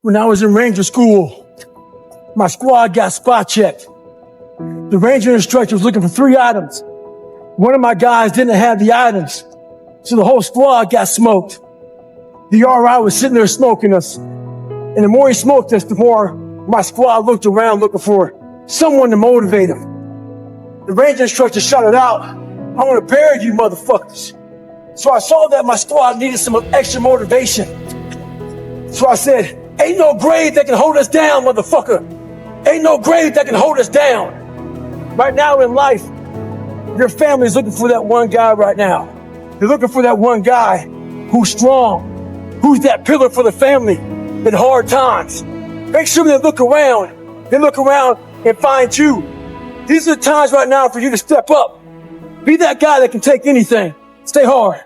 When I was in Ranger school, my squad got spot checked. The Ranger instructor was looking for 3 items. One of my guys didn't have the items, so the whole squad got smoked. The RI was sitting there smoking us, and the more he smoked us, the more my squad looked around looking for someone to motivate him. The Ranger instructor shouted out, "I want to bury you motherfuckers." So I saw that my squad needed some extra motivation. So I said, "Ain't no grave that can hold us down, motherfucker. Ain't no grave that can hold us down." Right now in life, your family is looking for that one guy right now. They're looking for that one guy who's strong, who's that pillar for the family in hard times. Make sure they look around and find you. These are the times right now for you to step up. Be that guy that can take anything. Stay hard.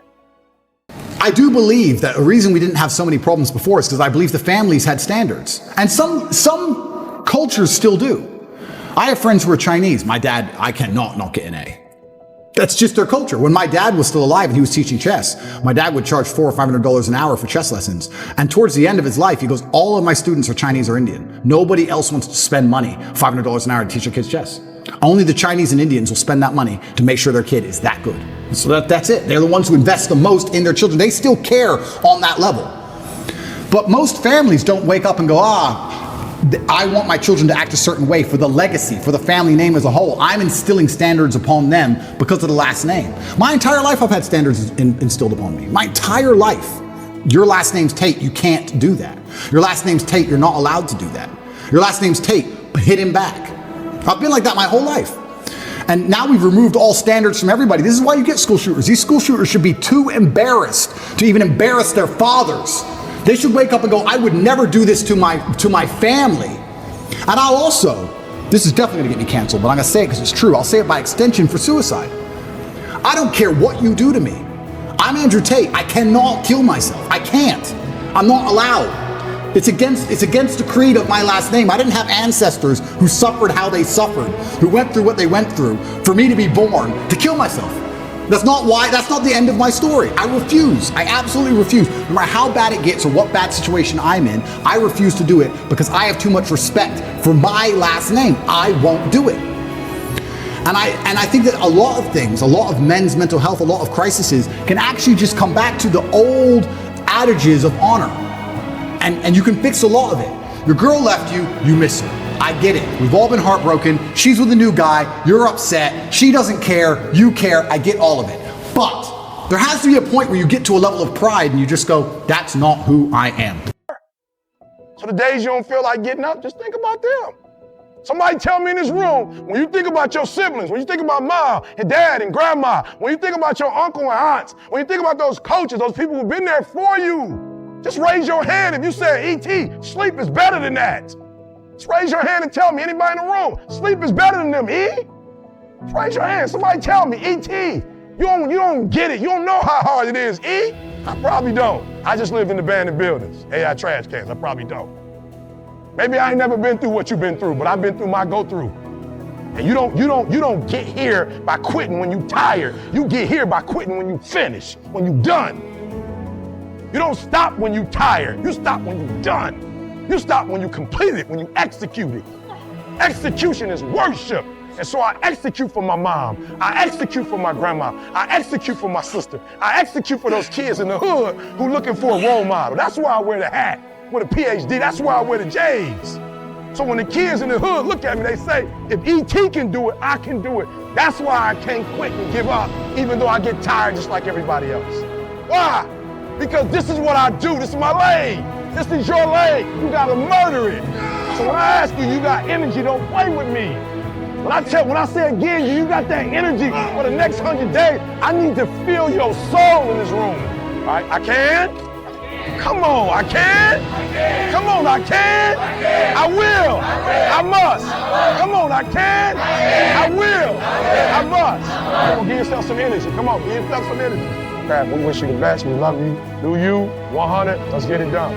I do believe that the reason we didn't have so many problems before is because I believe the families had standards. And some cultures still do. I have friends who are Chinese. My dad, I cannot not get an A. That's just their culture. When my dad was still alive and he was teaching chess, my dad would charge $400 or $500 an hour for chess lessons. And towards the end of his life, he goes, all of my students are Chinese or Indian. Nobody else wants to spend money, $500 an hour to teach their kids chess. Only the Chinese and Indians will spend that money to make sure their kid is that good. So that's it. They're the ones who invest the most in their children. They still care on that level. But most families don't wake up and go, I want my children to act a certain way for the legacy, for the family name as a whole. I'm instilling standards upon them because of the last name. My entire life I've had standards instilled upon me. My entire life. Your last name's Tate, you can't do that. Your last name's Tate, you're not allowed to do that. Your last name's Tate, but hit him back. I've been like that my whole life. And now we've removed all standards from everybody. This is why you get school shooters. These school shooters should be too embarrassed to even embarrass their fathers. They should wake up and go, I would never do this to my family. And I'll also, this is definitely gonna get me canceled, but I'm gonna say it because it's true. I'll say it by extension for suicide. I don't care what you do to me. I'm Andrew Tate. I cannot kill myself. I can't. I'm not allowed. It's against the creed of my last name. I didn't have ancestors who suffered how they suffered, who went through what they went through for me to be born to kill myself. That's not the end of my story. I refuse. I absolutely refuse. No matter how bad it gets or what bad situation I'm in, I refuse to do it because I have too much respect for my last name. I won't do it. And I think that a lot of things, a lot of men's mental health, a lot of crises can actually just come back to the old adages of honor. And you can fix a lot of it. Your girl left you, you miss her. I get it. We've all been heartbroken. She's with a new guy. You're upset. She doesn't care. You care. I get all of it. But there has to be a point where you get to a level of pride and you just go, that's not who I am. So the days you don't feel like getting up, just think about them. Somebody tell me in this room, when you think about your siblings, when you think about mom and dad and grandma, when you think about your uncle and aunts, when you think about those coaches, those people who've been there for you, just raise your hand if you said, E.T., sleep is better than that. Just raise your hand and tell me, anybody in the room, sleep is better than them, E? Just raise your hand, somebody tell me, E.T., you don't get it, you don't know how hard it is, E? I probably don't. I just live in abandoned buildings, AI trash cans, I probably don't. Maybe I ain't never been through what you've been through, but I've been through my go-through. And you don't get here by quitting when you tired. You get here by quitting when you finish, when you done. You don't stop when you tired. You stop when you done. You stop when you complete it, when you execute it. Execution is worship. And so I execute for my mom. I execute for my grandma. I execute for my sister. I execute for those kids in the hood who looking for a role model. That's why I wear the hat with a PhD. That's why I wear the J's. So when the kids in the hood look at me, they say, if E.T. can do it, I can do it. That's why I can't quit and give up, even though I get tired just like everybody else. Why? Because this is what I do. This is my lane. This is your lane. You gotta murder it. So when I ask you, you got energy, don't play with me. When I say again, you got that energy for the next 100 days, I need to feel your soul in this room. All right, I can? Come on, I can? Come on, I can? I will. I must. Come on, I can? I will. I must. Come on, give yourself some energy. Come on, give yourself some energy. We wish you the best. We love you. Do you. 100. Let's get it done.